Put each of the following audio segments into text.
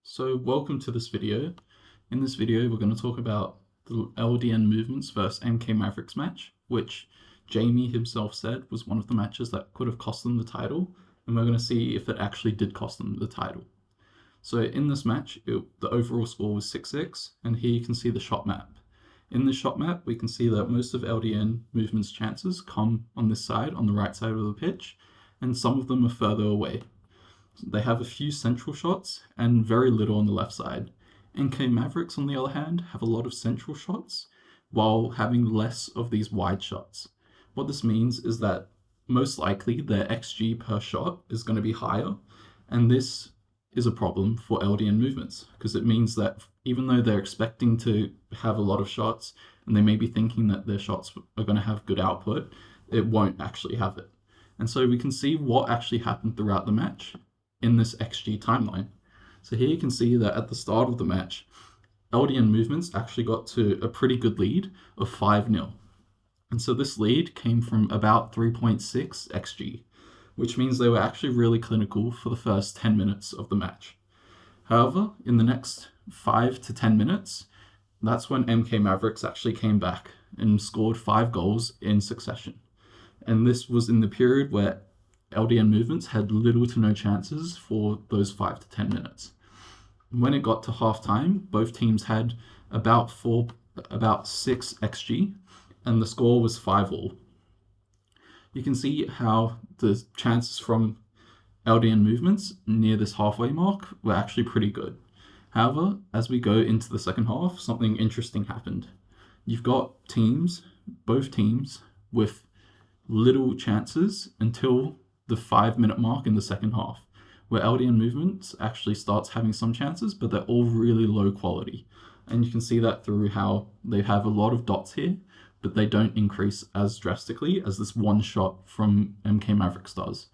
So welcome to this video. In this video, we're going to talk about the LDN Movements versus MK Mavericks match, which Jamie himself said was one of the matches that could have cost them the title, and we're going to see if it actually did cost them the title. So in this match, the overall score was 6-6, and here you can see the shot map. In this shot map, we can see that most of LDN Movements' chances come on this side, on the right side of the pitch, and some of them are further away. They have a few central shots and very little on the left side. MK Mavericks, on the other hand, have a lot of central shots while having less of these wide shots. What this means is that most likely their XG per shot is going to be higher, and this is a problem for LDN Movements because it means that even though they're expecting to have a lot of shots and they may be thinking that their shots are going to have good output, it won't actually have it. And so we can see what actually happened throughout the match in this XG timeline. So here you can see that at the start of the match, LDN Movements actually got to a pretty good lead of 5-0. And so this lead came from about 3.6 XG, which means they were actually really clinical for the first 10 minutes of the match. However, in the next 5 to 10 minutes, that's when MK Mavericks actually came back and scored 5 goals in succession. And this was in the period where LDN Movements had little to no chances for those 5 to 10 minutes. When it got to halftime, both teams had about 6 XG, and the score was 5-all. You can see how the chances from LDN Movements near this halfway mark were actually pretty good. However, as we go into the second half, something interesting happened. You've got both teams, with little chances until the 5-minute mark in the second half, where LDN Movements actually starts having some chances, but they're all really low quality. And you can see that through how they have a lot of dots here, but they don't increase as drastically as this one shot from MK Mavericks does.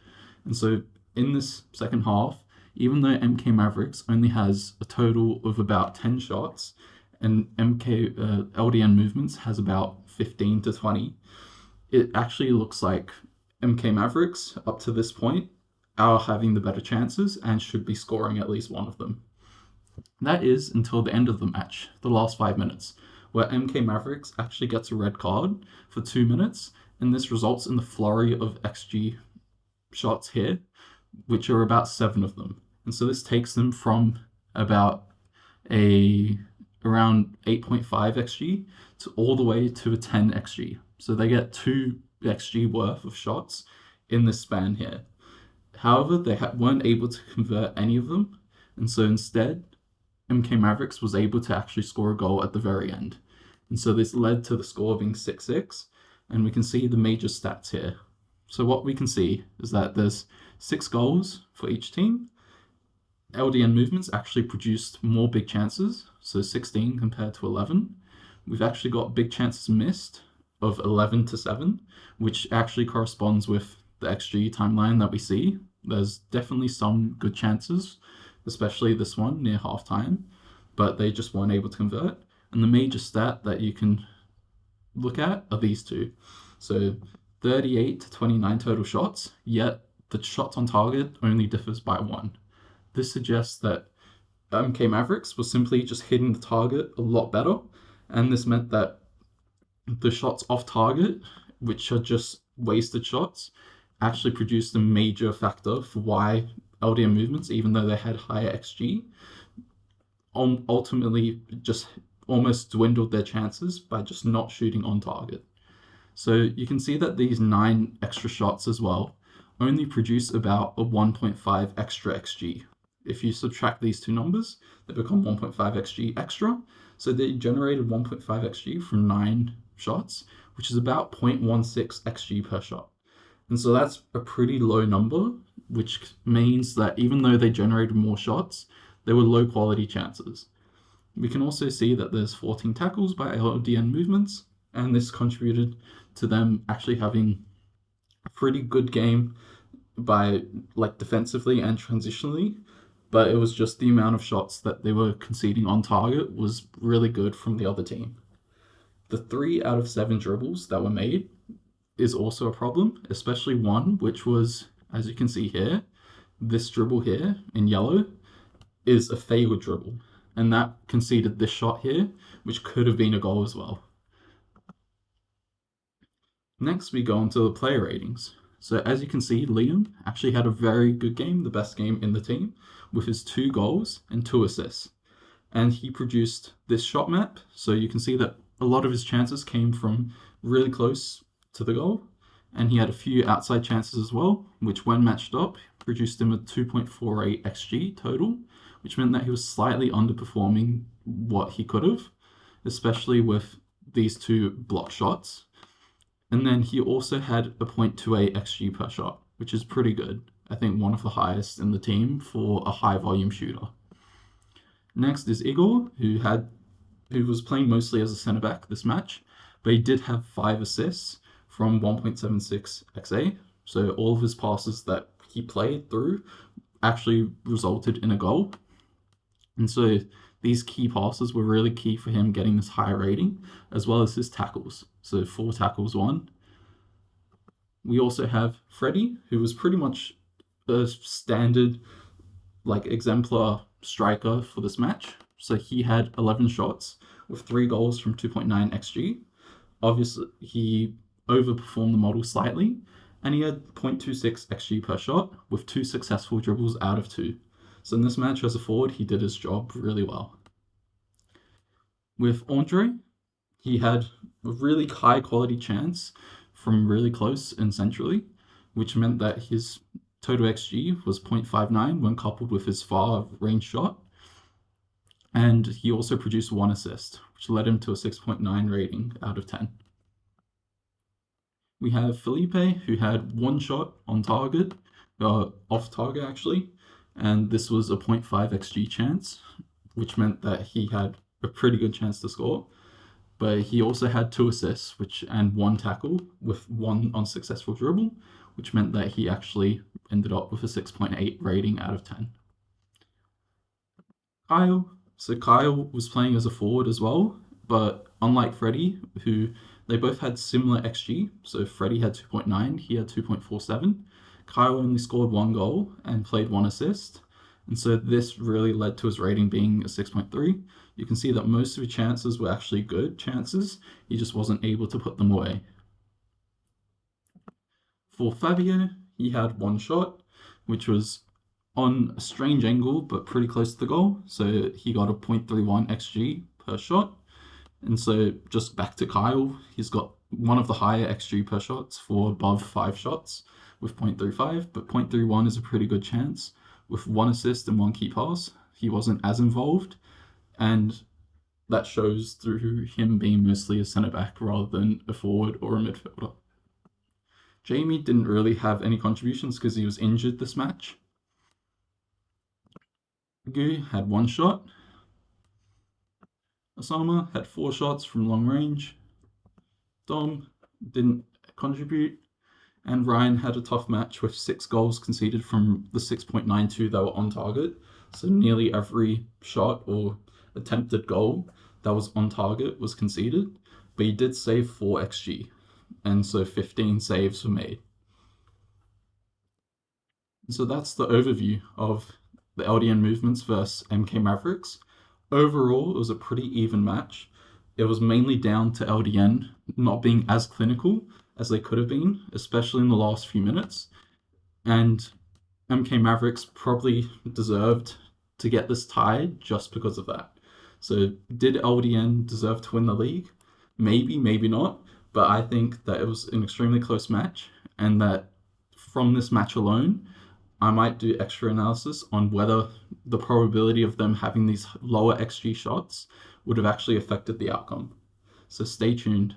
And so in this second half, even though MK Mavericks only has a total of about 10 shots, and LDN Movements has about 15 to 20, it actually looks like MK Mavericks, up to this point, are having the better chances and should be scoring at least one of them. That is until the end of the match, the last 5 minutes, where MK Mavericks actually gets a red card for 2 minutes, and this results in the flurry of XG shots here, which are about 7 of them. And so this takes them from around 8.5 XG to all the way to a 10 XG. So they get 2 XG worth of shots in this span here. However, they weren't able to convert any of them, and so instead, MK Mavericks was able to actually score a goal at the very end. And so this led to the score being 6-6, and we can see the major stats here. So what we can see is that there's 6 goals for each team. LDN Movements actually produced more big chances, so 16 compared to 11. We've actually got big chances missed of 11 to 7, which actually corresponds with the XG timeline that we see. There's definitely some good chances, especially this one near halftime, but they just weren't able to convert. And the major stat that you can look at are these two. So 38 to 29 total shots, yet the shots on target only differs by 1. This suggests that MK Mavericks was simply just hitting the target a lot better, and this meant that the shots off target, which are just wasted shots, actually produced a major factor for why LDN Movements, even though they had higher XG, ultimately just almost dwindled their chances by just not shooting on target. So you can see that these 9 extra shots as well only produce about a 1.5 extra XG. If you subtract these two numbers, they become 1.5 XG extra. So they generated 1.5 XG from 9 shots, which is about 0.16 XG per shot. And so that's a pretty low number, which means that even though they generated more shots, they were low quality chances. We can also see that there's 14 tackles by LDN Movements, and this contributed to them actually having a pretty good game by defensively and transitionally, but it was just the amount of shots that they were conceding on target was really good from the other team. The 3 out of 7 dribbles that were made is also a problem, especially one, which was, as you can see here, this dribble here in yellow is a failed dribble, and that conceded this shot here, which could have been a goal as well. Next, we go on to the player ratings. So as you can see, Liam actually had a very good game, the best game in the team, with his 2 goals and 2 assists. And he produced this shot map, so you can see that a lot of his chances came from really close to the goal, and he had a few outside chances as well, which when matched up, produced him a 2.48 XG total, which meant that he was slightly underperforming what he could have, especially with these 2 block shots. And then he also had a 0.28 XG per shot, which is pretty good. I think one of the highest in the team for a high volume shooter. Next is Igor, who was playing mostly as a centre back this match, but he did have 5 assists from 1.76 XA. So all of his passes that he played through actually resulted in a goal. And so these key passes were really key for him getting this high rating, as well as his tackles. So 4 tackles won. We also have Freddie, who was pretty much a standard, exemplar striker for this match. So he had 11 shots with 3 goals from 2.9 XG. Obviously, he overperformed the model slightly, and he had 0.26 XG per shot with 2 successful dribbles out of 2. So in this match as a forward, he did his job really well. With Andre, he had a really high quality chance from really close and centrally, which meant that his total XG was 0.59 when coupled with his far range shot. And he also produced 1 assist, which led him to a 6.9 rating out of 10. We have Felipe, who had 1 shot on target, off target actually, and this was a 0.5 XG chance, which meant that he had a pretty good chance to score. But he also had 2 assists, and 1 tackle with 1 unsuccessful dribble, which meant that he actually ended up with a 6.8 rating out of 10. Kyle. So Kyle was playing as a forward as well, but unlike Freddie, who they both had similar XG, so Freddie had 2.9, he had 2.47. Kyle only scored 1 goal and played 1 assist, and so this really led to his rating being a 6.3. You can see that most of his chances were actually good chances, he just wasn't able to put them away. For Fabio, he had 1 shot, which was on a strange angle, but pretty close to the goal. So he got a 0.31 XG per shot. And so just back to Kyle, he's got one of the higher XG per shots for above 5 shots with 0.35, but 0.31 is a pretty good chance. With 1 assist and 1 key pass, he wasn't as involved. And that shows through him being mostly a centre back rather than a forward or a midfielder. Jamie didn't really have any contributions because he was injured this match. Gu had 1 shot. Osama had 4 shots from long range. Dom didn't contribute. And Ryan had a tough match with 6 goals conceded from the 6.92 that were on target. So nearly every shot or attempted goal that was on target was conceded. But he did save 4 XG. And so 15 saves were made. So that's the overview of the LDN Movements versus MK Mavericks. Overall, it was a pretty even match. It was mainly down to LDN not being as clinical as they could have been, especially in the last few minutes. And MK Mavericks probably deserved to get this tie just because of that. So did LDN deserve to win the league? Maybe, maybe not. But I think that it was an extremely close match, and that from this match alone, I might do extra analysis on whether the probability of them having these lower XG shots would have actually affected the outcome. So stay tuned.